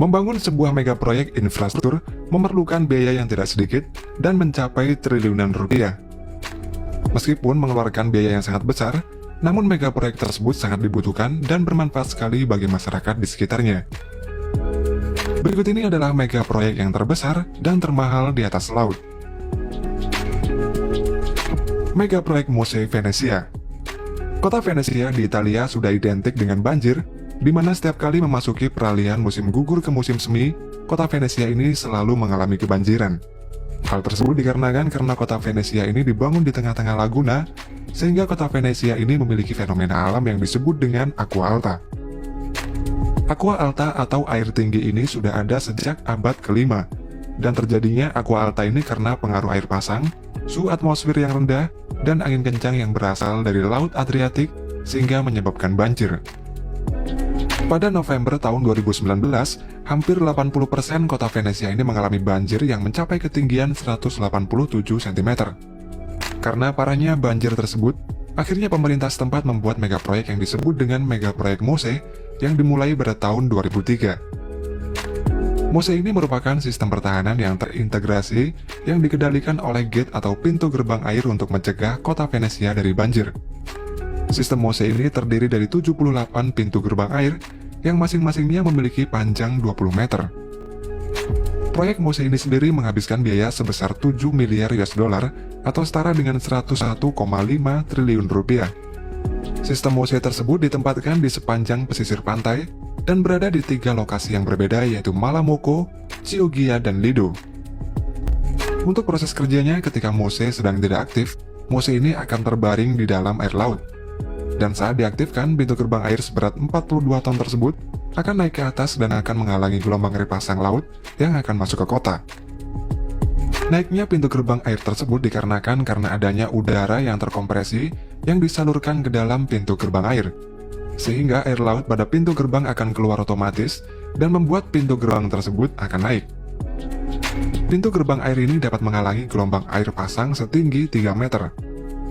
Membangun sebuah mega proyek infrastruktur memerlukan biaya yang tidak sedikit dan mencapai triliunan rupiah. Meskipun mengeluarkan biaya yang sangat besar, namun mega proyek tersebut sangat dibutuhkan dan bermanfaat sekali bagi masyarakat di sekitarnya. Berikut ini adalah mega proyek yang terbesar dan termahal di atas laut. Mega proyek Mose Venezia. Kota Venezia di Italia sudah identik dengan banjir, di mana setiap kali memasuki peralihan musim gugur ke musim semi, kota Venezia ini selalu mengalami kebanjiran. Hal tersebut dikarenakan karena kota Venezia ini dibangun di tengah-tengah laguna, sehingga kota Venezia ini memiliki fenomena alam yang disebut dengan aqua alta. Aqua alta atau air tinggi ini sudah ada sejak abad ke-5, dan terjadinya aqua alta ini karena pengaruh air pasang, suhu atmosfer yang rendah, dan angin kencang yang berasal dari Laut Adriatik, sehingga menyebabkan banjir. Pada November tahun 2019, hampir 80% kota Venezia ini mengalami banjir yang mencapai ketinggian 187 cm. Karena parahnya banjir tersebut, akhirnya pemerintah setempat membuat mega proyek yang disebut dengan mega proyek Mose yang dimulai pada tahun 2003. Mose ini merupakan sistem pertahanan yang terintegrasi yang dikendalikan oleh gate atau pintu gerbang air untuk mencegah kota Venezia dari banjir. Sistem Mose ini terdiri dari 78 pintu gerbang air yang masing-masingnya memiliki panjang 20 meter. Proyek Mose ini sendiri menghabiskan biaya sebesar 7 miliar US dollar atau setara dengan 101,5 triliun rupiah. Sistem Mose tersebut ditempatkan di sepanjang pesisir pantai dan berada di 3 lokasi yang berbeda, yaitu Malamocco, Chioggia, dan Lido. Untuk proses kerjanya, ketika Mose sedang tidak aktif, Mose ini akan terbaring di dalam air laut. Dan saat diaktifkan, pintu gerbang air seberat 42 ton tersebut akan naik ke atas dan akan menghalangi gelombang air pasang laut yang akan masuk ke kota. Naiknya pintu gerbang air tersebut dikarenakan karena adanya udara yang terkompresi yang disalurkan ke dalam pintu gerbang air, sehingga air laut pada pintu gerbang akan keluar otomatis dan membuat pintu gerbang tersebut akan naik. Pintu gerbang air ini dapat menghalangi gelombang air pasang setinggi 3 meter.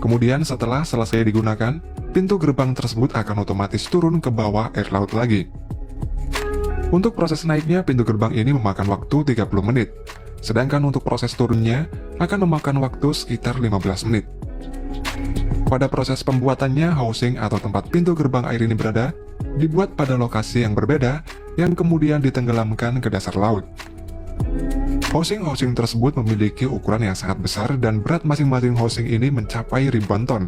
Kemudian setelah selesai digunakan, pintu gerbang tersebut akan otomatis turun ke bawah air laut lagi. Untuk proses naiknya, pintu gerbang ini memakan waktu 30 menit, sedangkan untuk proses turunnya akan memakan waktu sekitar 15 menit. Pada proses pembuatannya, housing atau tempat pintu gerbang air ini berada, dibuat pada lokasi yang berbeda, yang kemudian ditenggelamkan ke dasar laut. Housing tersebut memiliki ukuran yang sangat besar dan berat masing-masing housing ini mencapai ribuan ton.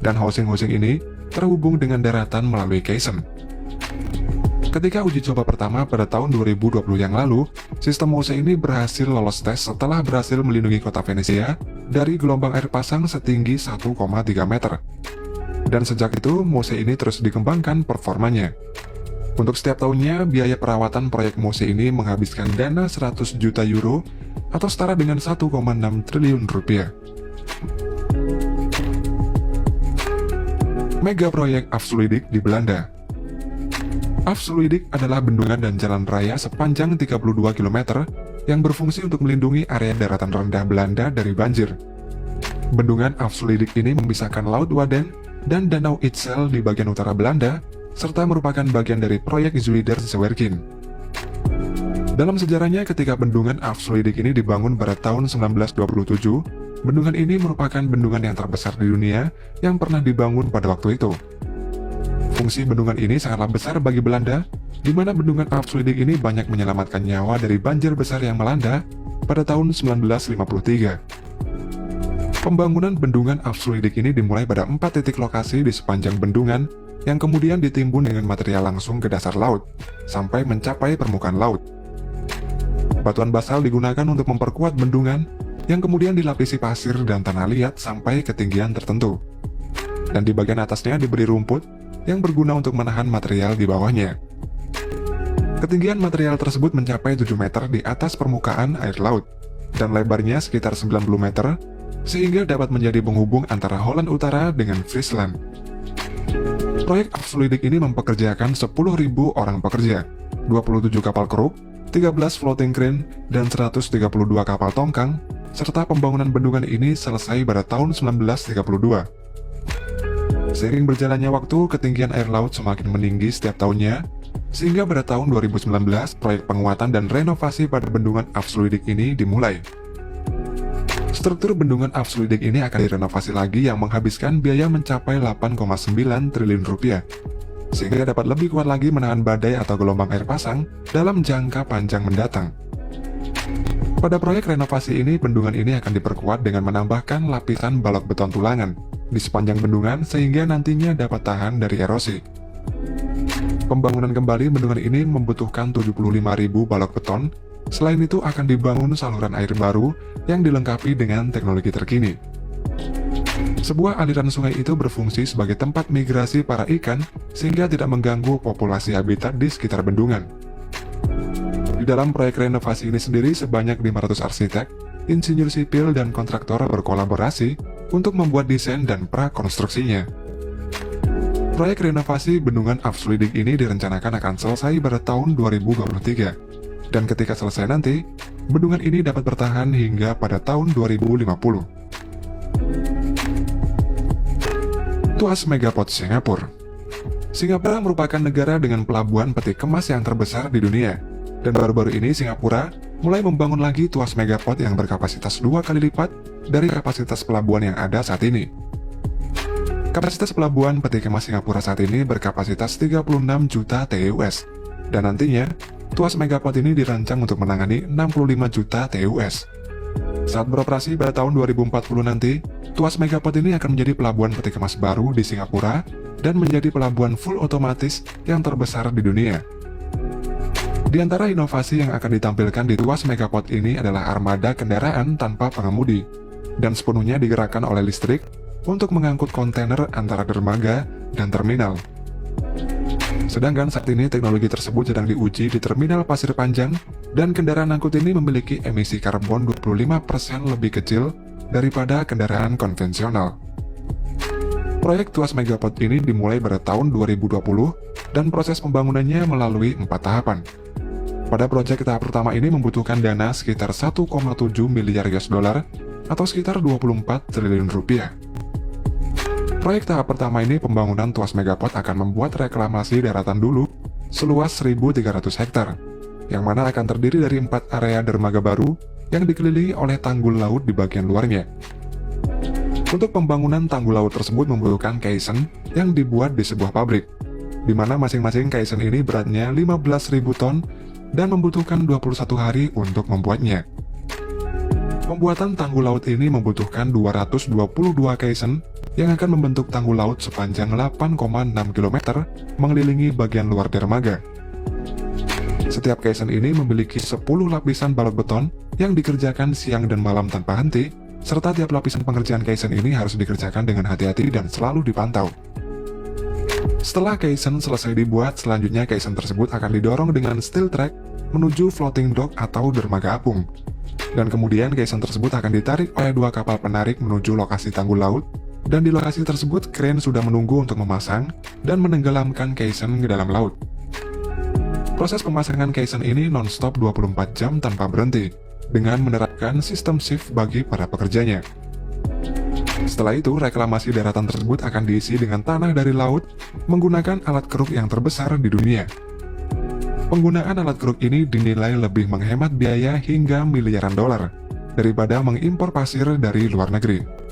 Dan housing ini terhubung dengan daratan melalui caisson. Ketika uji coba pertama pada tahun 2020 yang lalu, sistem Mose ini berhasil lolos tes setelah berhasil melindungi kota Venezia dari gelombang air pasang setinggi 1,3 meter. Dan sejak itu, Mose ini terus dikembangkan performanya. Untuk setiap tahunnya, biaya perawatan proyek Mose ini menghabiskan dana 100 juta euro atau setara dengan 1,6 triliun rupiah. Mega proyek Afsluitdijk di Belanda. Afsluitdijk adalah bendungan dan jalan raya sepanjang 32 km yang berfungsi untuk melindungi area daratan rendah Belanda dari banjir. Bendungan Afsluitdijk ini memisahkan Laut Wadden dan Danau Itsel di bagian utara Belanda, serta merupakan bagian dari proyek Zuiderzeewerken. Dalam sejarahnya, ketika bendungan Afsluitdijk ini dibangun pada tahun 1927, bendungan ini merupakan bendungan yang terbesar di dunia yang pernah dibangun pada waktu itu. Fungsi bendungan ini sangatlah besar bagi Belanda, di mana bendungan Afsluitdijk ini banyak menyelamatkan nyawa dari banjir besar yang melanda pada tahun 1953. Pembangunan bendungan Afsluitdijk ini dimulai pada 4 titik lokasi di sepanjang bendungan yang kemudian ditimbun dengan material langsung ke dasar laut, sampai mencapai permukaan laut. Batuan basal digunakan untuk memperkuat bendungan, yang kemudian dilapisi pasir dan tanah liat sampai ketinggian tertentu. Dan di bagian atasnya diberi rumput, yang berguna untuk menahan material di bawahnya. Ketinggian material tersebut mencapai 7 meter di atas permukaan air laut, dan lebarnya sekitar 90 meter, sehingga dapat menjadi penghubung antara Holland Utara dengan Friesland. Proyek Afsluitdijk ini mempekerjakan 10.000 orang pekerja, 27 kapal kru, 13 floating crane, dan 132 kapal tongkang, serta pembangunan bendungan ini selesai pada tahun 1932. Seiring berjalannya waktu, ketinggian air laut semakin meninggi setiap tahunnya, Sehingga pada tahun 2019, proyek penguatan dan renovasi pada bendungan Afsluitdijk ini dimulai. Struktur bendungan Afsluitdijk ini akan direnovasi lagi yang menghabiskan biaya mencapai 8,9 triliun rupiah, sehingga dapat lebih kuat lagi menahan badai atau gelombang air pasang dalam jangka panjang mendatang. Pada proyek renovasi ini, bendungan ini akan diperkuat dengan menambahkan lapisan balok beton tulangan di sepanjang bendungan sehingga nantinya dapat tahan dari erosi. Pembangunan kembali bendungan ini membutuhkan 75.000 balok beton. Selain itu akan dibangun saluran air baru yang dilengkapi dengan teknologi terkini. Sebuah aliran sungai itu berfungsi sebagai tempat migrasi para ikan sehingga tidak mengganggu populasi habitat di sekitar bendungan. Di dalam proyek renovasi ini sendiri sebanyak 500 arsitek, insinyur sipil dan kontraktor berkolaborasi untuk membuat desain dan prakonstruksinya. Proyek renovasi bendungan Afsluitdijk ini direncanakan akan selesai pada tahun 2023, dan ketika selesai nanti, bendungan ini dapat bertahan hingga pada tahun 2050. Tuas Megaport Singapura. Singapura merupakan negara dengan pelabuhan peti kemas yang terbesar di dunia, dan baru-baru ini Singapura mulai membangun lagi tuas Megaport yang berkapasitas 2 kali lipat dari kapasitas pelabuhan yang ada saat ini. Kapasitas pelabuhan peti kemas Singapura saat ini berkapasitas 36 juta TEUs, dan nantinya tuas Megaport ini dirancang untuk menangani 65 juta TEUs. Saat beroperasi pada tahun 2040 nanti, tuas Megaport ini akan menjadi pelabuhan peti kemas baru di Singapura dan menjadi pelabuhan full otomatis yang terbesar di dunia. Di antara inovasi yang akan ditampilkan di tuas Megaport ini adalah armada kendaraan tanpa pengemudi, dan sepenuhnya digerakkan oleh listrik untuk mengangkut kontainer antara dermaga dan terminal. Sedangkan saat ini teknologi tersebut sedang diuji di Terminal Pasir Panjang, dan kendaraan angkut ini memiliki emisi karbon 25% lebih kecil daripada kendaraan konvensional. Proyek tuas Megaport ini dimulai pada tahun 2020, dan proses pembangunannya melalui 4 tahapan. Pada proyek tahap pertama ini membutuhkan dana sekitar 1,7 miliar US dollar atau sekitar 24 triliun rupiah. Proyek tahap pertama ini pembangunan tuas Megaport akan membuat reklamasi daratan dulu seluas 1.300 hektar, yang mana akan terdiri dari 4 area dermaga baru yang dikelilingi oleh tanggul laut di bagian luarnya. Untuk pembangunan tanggul laut tersebut membutuhkan caisson yang dibuat di sebuah pabrik, di mana masing-masing caisson ini beratnya 15.000 ton dan membutuhkan 21 hari untuk membuatnya. Pembuatan tanggul laut ini membutuhkan 222 caisson yang akan membentuk tanggul laut sepanjang 8,6 km mengelilingi bagian luar dermaga. Setiap caisson ini memiliki 10 lapisan balok beton yang dikerjakan siang dan malam tanpa henti, serta tiap lapisan pengerjaan caisson ini harus dikerjakan dengan hati-hati dan selalu dipantau. Setelah caisson selesai dibuat, selanjutnya caisson tersebut akan didorong dengan steel track menuju floating dock atau dermaga apung. Dan kemudian caisson tersebut akan ditarik oleh 2 kapal penarik menuju lokasi tanggul laut, dan di lokasi tersebut kren sudah menunggu untuk memasang dan menenggelamkan caisson ke dalam laut. Proses pemasangan caisson ini non-stop 24 jam tanpa berhenti, dengan menerapkan sistem shift bagi para pekerjanya. Setelah itu, reklamasi daratan tersebut akan diisi dengan tanah dari laut menggunakan alat keruk yang terbesar di dunia. Penggunaan alat keruk ini dinilai lebih menghemat biaya hingga miliaran dolar daripada mengimpor pasir dari luar negeri.